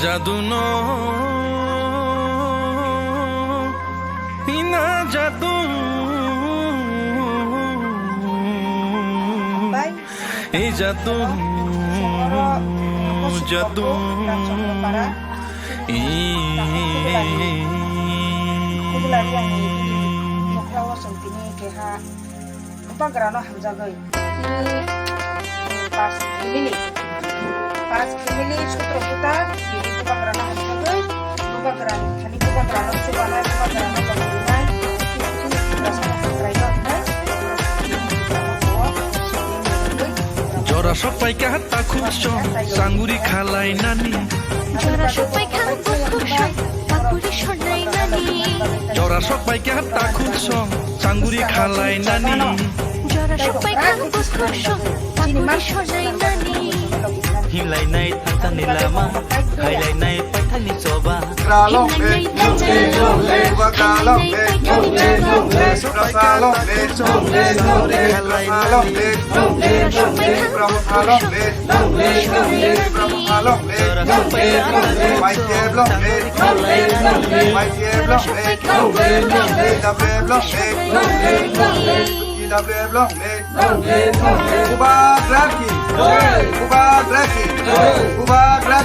জাদু না জাদু এই জাদু জাদু Bagrano hamjagai pas family sutro puta ini bagrano hamjagai bagrano khani bagrano chubana bagrano bagrano rasanya driver জরা সবাই কাটা খুব সাঙ্গুরি খালাই নানি জরা সবাই কাটা খুব পাকুড়ি শোনাই নানি জরা সবাই কাটা খুব সাঙ্গুরি খালাই নানি জরা সবাই কাটা খুব পাকুড়ি শোনাই নানি Hilai tantani lama, hailai patani coba. Kalong le, kalong le, kalong le, kalong le, kalong le, kalong le, kalong le, mai che blong le, mai che blong le, da blong le, da blong le, Cuba Graki, Cuba Graki, Cuba Graki.